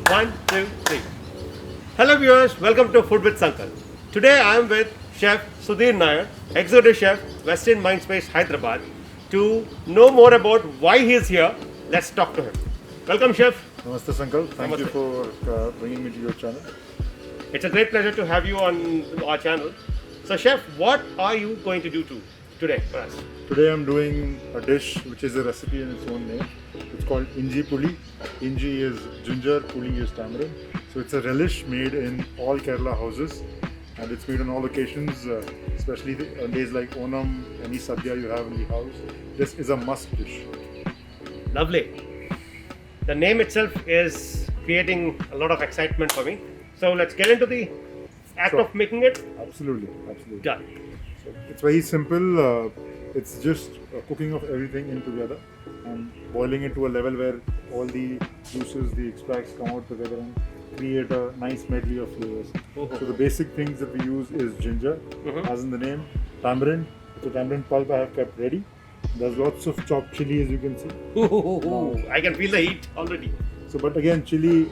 One, two, three. Hello viewers, welcome to Food with Sankar. Today I am with Chef Sudhir Nair, Executive Chef, Western Mindspace, Hyderabad. To know more about why he is here, let's talk to him. Welcome, Chef. Namaste, Sankalp. Thank Namaste. you for bringing me to your channel. It's a great pleasure to have you on our channel. So, Chef, what are you going to do today for us? Today I'm doing a dish which is a recipe in its own name. It's called Inji Puli. Inji is ginger, Puli is tamarind. So it's a relish made in all Kerala houses, and it's made on all occasions, especially on days like Onam, any sadhya you have in the house. This is a must dish. Lovely. The name itself is creating a lot of excitement for me. So, let's get into the act Sure. of making it. Absolutely, absolutely. Done. So it's very simple. It's just cooking of everything in together and boiling it to a level where all the juices, the extracts come out together and create a nice medley of flavors. So the basic things that we use is ginger, as in the name, tamarind. So tamarind pulp I have kept ready. There's lots of chopped chili, as you can see. Ooh, I can feel the heat already. So, but again, chili,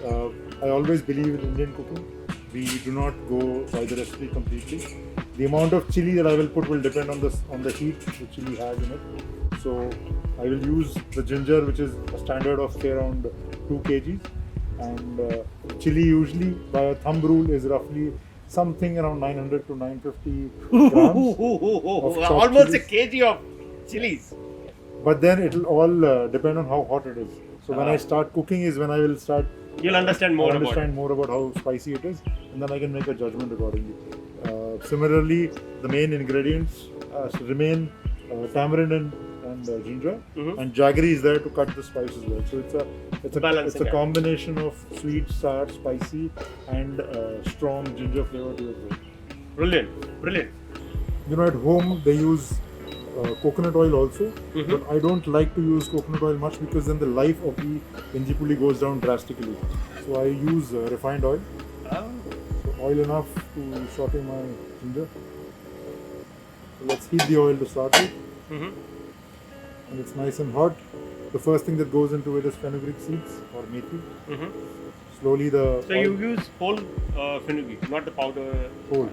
I always believe in Indian cooking. We do not go by the recipe completely. The amount of chili that I will put will depend on the heat the chili has in it. So, I will use the ginger, which is a standard of say around 2 kgs, and chili usually by a thumb rule is roughly something around 900 to 950 grams. chopped Almost a chilies. kg of chilies. But then it will all depend on how hot it is. So when I start cooking is when I will start You'll understand more about understand it. more about how spicy it is, and then I can make a judgment accordingly. Similarly, the main ingredients remain tamarind and ginger, and jaggery is there to cut the spice as well. So it's Balancing a act. combination of sweet, sour, spicy, and strong ginger flavor to it. Brilliant, brilliant. You know, at home they use coconut oil also, but I don't like to use coconut oil much because then the life of the Inji Puli goes down drastically. So I use refined oil. Oh. So oil enough to saute my ginger. So let's heat the oil to start with, and it's nice and hot. The first thing that goes into it is fenugreek seeds or methi. Slowly the So oil, you use whole fenugreek, not the powder. whole.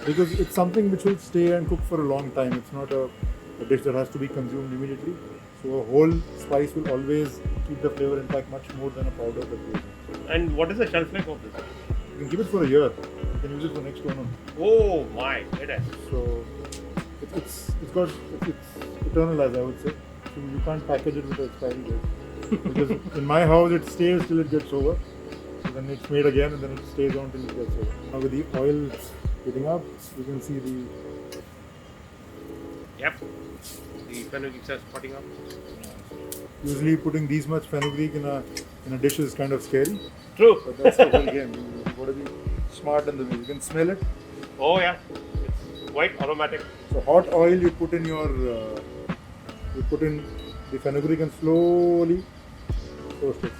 Because it's something which will stay and cook for a long time. It's not a dish that has to be consumed immediately. So a whole spice will always keep the flavor intact much more than a powder that goes in. And what is the shelf life of this? You can keep it for a year. You can use it for next one. Oh my goodness. So it's eternal, as I would say. So you can't package it with an expiry date. Because in my house it stays till it gets over. So then it's made again and then it stays on till it gets over. Now with the oil heating up, you can see the Yep. The fenugreek starts potting up. usually putting these much fenugreek in a dish is kind of scary. True. But that's the whole game. You got to be smart in the way. You can smell it. Oh yeah. It's quite aromatic. So hot oil you put in the fenugreek and slowly toast it.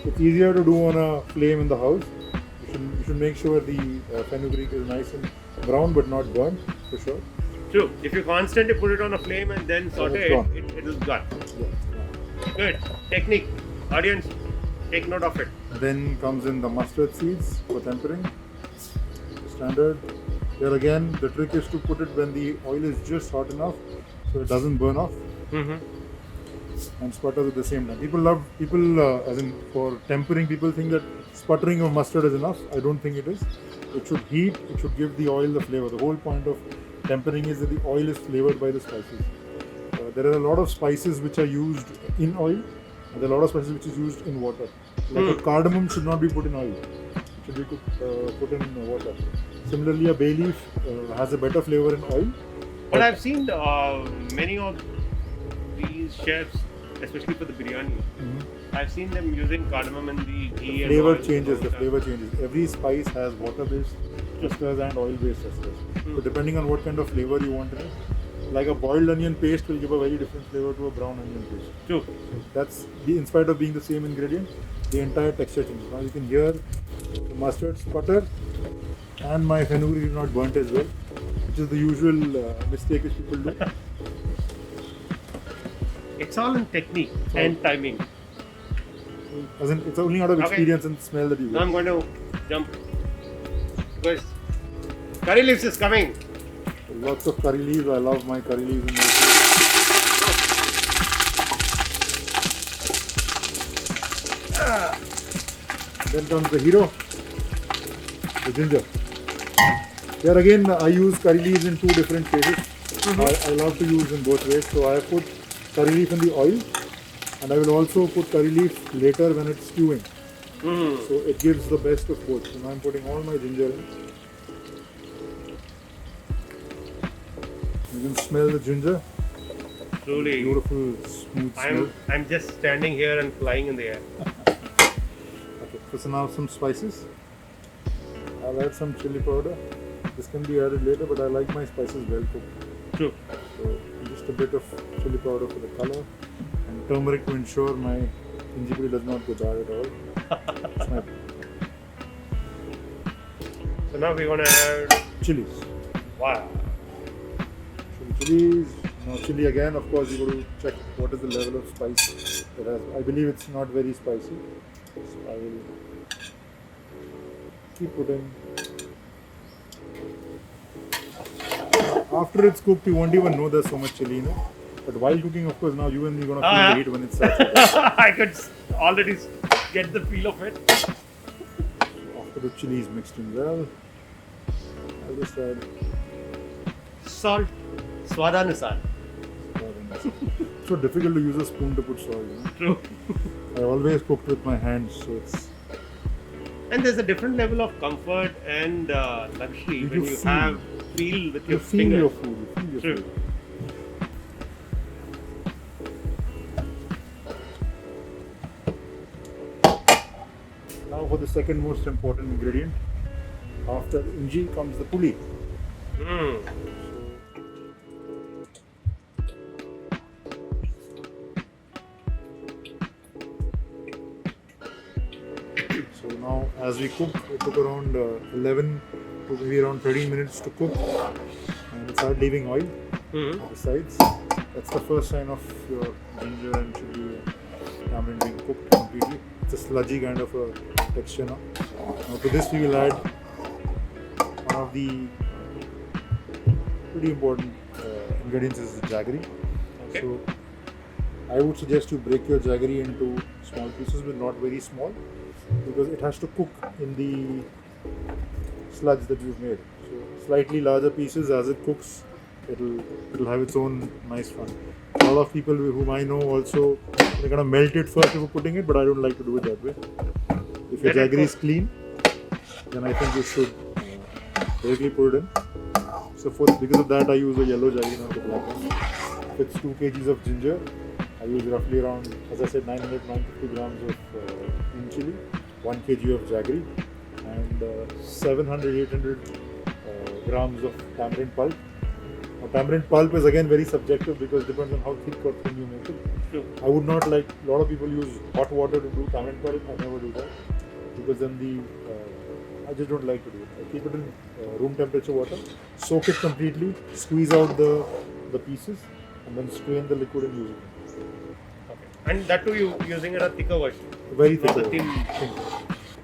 It's easier to do on a flame in the house. You should make sure the fenugreek is nice and brown but not burnt for sure. True. If you constantly put it on a flame and then saute it's gone. it is gone. Yeah. Good. Technique. Audience, take note of it. Then comes in the mustard seeds for tempering. Standard. Here again, the trick is to put it when the oil is just hot enough so it doesn't burn off. And sputters at the same time. People as in for tempering, people think that sputtering of mustard is enough. I don't think it is. It should heat, it should give the oil the flavor. The whole point of tempering is that the oil is flavored by the spices. There are a lot of spices which are used in oil, and there are a lot of spices which is used in water. Like a cardamom should not be put in oil. It should be put in water. Similarly, a bay leaf has a better flavor in oil. But I've seen many of these chefs, especially for the biryani, I've seen them using cardamom in the ghee and flavor oil. changes. The flavor changes. Every spice has water-based esters and oil-based esters. So depending on what kind of flavor you want in it, like a boiled onion paste will give a very different flavor to a brown onion paste. True. That's in spite of being the same ingredient, the entire texture changes. Now you can hear the mustard sputter, and my fenugreek is not burnt as well, which is the usual mistake which people do. It's all in technique and timing. It's only out of experience and smell that you Now get. I'm going to jump because curry leaves is coming. Lots of curry leaves. I love my curry leaves in my food. Then comes the hero, the ginger. Here again, I use curry leaves in two different phases. I love to use in both ways. So I put curry leaf in the oil, and I will also put curry leaf later when it's stewing. So it gives the best of both. So now I'm putting all my ginger in. You can smell the ginger. Truly, Beautiful, smooth smell. I'm just standing here and flying in the air. Okay, so now some spices. I'll add some chili powder. This can be added later, but I like my spices well cooked. True. So just a bit of chili powder for the color, and turmeric to ensure my inji puri does not go bad at all. It's my So now we're gonna add. chilies. Wow. Chilies. Now chili again, of course, you got to check what is the level of spice it has. I believe it's not very spicy. So I will keep putting. After it's cooked, you won't even know there's so much chili in it. But while cooking, of course, now you and me gonna feel the heat when it starts. I could already get the feel of it. After the chili is mixed in well, I'll just add. Salt. Swadanusar. It's so difficult to use a spoon to put salt. You know? True. I always cooked with my hands, so it's. And there's a different level of comfort and luxury when you feel with You your feel fingers. your food. You feel your True. food. Now for the second most important ingredient. After inji comes the puli. Mm. So now as we cook, it took around 11 to maybe around 13 minutes to cook. And it started leaving oil Mhm. on the sides. That's the first sign of your ginger and chili and tamarind being cooked completely. It's a sludgy kind of a texture now. Now to this we will add one of the pretty important ingredients is the jaggery. Okay. So I would suggest you break your jaggery into small pieces, but not very small, because it has to cook in the sludge that you've made. So slightly larger pieces, as it cooks, it'll have its own nice fun. A lot of people whom I know also, they're gonna melt it first before putting it, but I don't like to do it that way. If your Let it jaggery is cook. clean, then I think you should directly put it in. So because of that, I use a yellow jaggery, not the black one. If it's 2 kgs of ginger, I use roughly around, as I said, 950 grams of green chili, 1 kg of jaggery, and 700-800 grams of tamarind pulp. Now, tamarind pulp is again very subjective because it depends on how thick or thin you make it. True. I would not like, a lot of people use hot water to do tamarind pulp. I never do that because then I just don't like to do it. I keep it in room temperature water, soak it completely, squeeze out the pieces, and then strain the liquid and use it. Okay. And that too, you using it a thicker version. Very Not thick. a thin.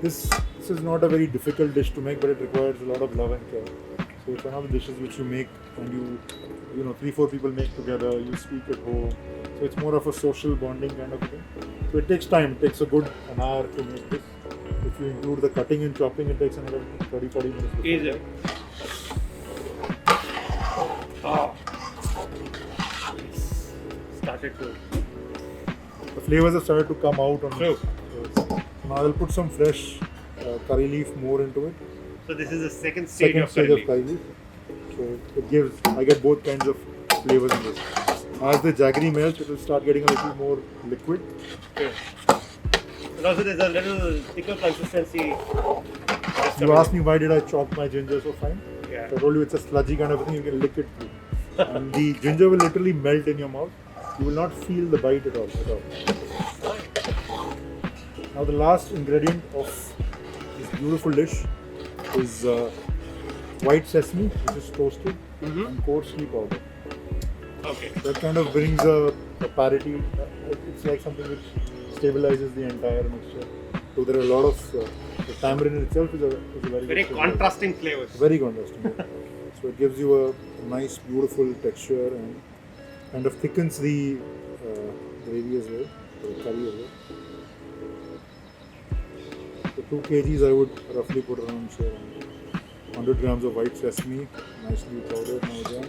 This is not a very difficult dish to make, but it requires a lot of love and care. So it's one of the dishes which you make and you know 3-4 people make together. You speak at home, so it's more of a social bonding kind of thing. So it takes time. It takes a good an hour to make this. If you include the cutting and chopping, it takes another 30-40 minutes. before Easy. that. Oh. Started to. The flavors have started to come out on True. So now I'll put some fresh curry leaf more into it. So this is the second stage Second of stage curry of curry leaf. So it gives, I get both kinds of flavors in this. As the jaggery melts, it will start getting a little more liquid. leaf. And also there's a little thicker consistency. You asked me why did I chop my ginger so fine? Yeah. So I told you it's a sludgy kind of thing, you can lick it through. And the ginger will literally melt in your mouth. You will not feel the bite at all. Now the last ingredient of this beautiful dish is white sesame, which is toasted, and coarsely powdered. Okay. That kind of brings a parity. It's like something which stabilizes the entire mixture. So there are a lot of the tamarind itself is a very Very good contrasting flavors. very contrasting. Yeah. So it gives you a nice, beautiful texture and kind of thickens the gravy as well, or the curry as well. So 2 kgs I would roughly put around say around 100 grams of white sesame, nicely powdered now again.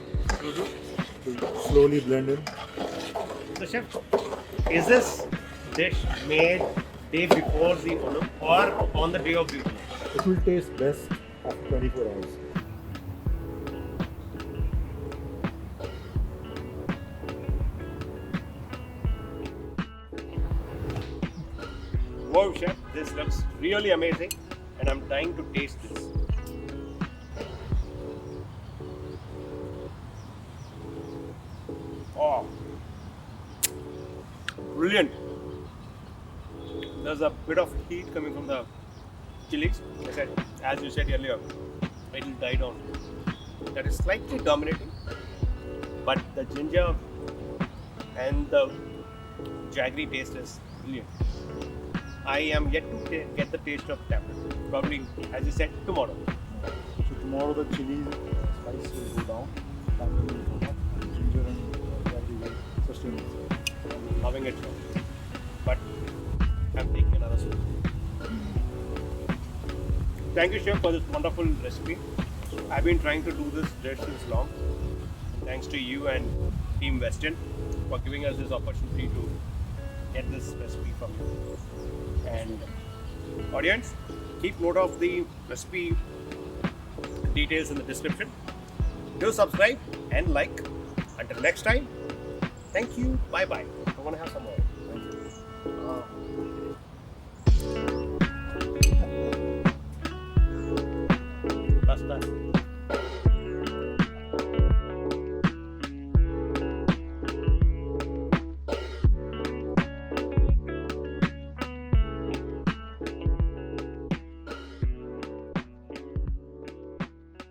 Slowly blend in. So chef, is this dish made day before the Onam or on the day of the Onam? It will taste best after 24 hours. Wow chef, this looks really amazing and I'm dying to taste this. Oh, brilliant. There's a bit of heat coming from the chilies. As you said earlier, it will die down. That is slightly dominating, but the ginger and the jaggery taste is brilliant. I am yet to get the taste of tamarind. Probably, as you said, tomorrow. So tomorrow the chili spice will go down, tamarind will go up, and ginger and garlic will sustain itself. I'm loving it, sir. But I'm taking another spoon. Thank you, chef, for this wonderful recipe. I've been trying to do this dish since long. Thanks to you and Team Westin for giving us this opportunity to get this recipe from you. And audience, keep note of the recipe details in the description. Do subscribe and like. Until next time, thank you. Bye bye. I want to have some more. Thank you. Basta.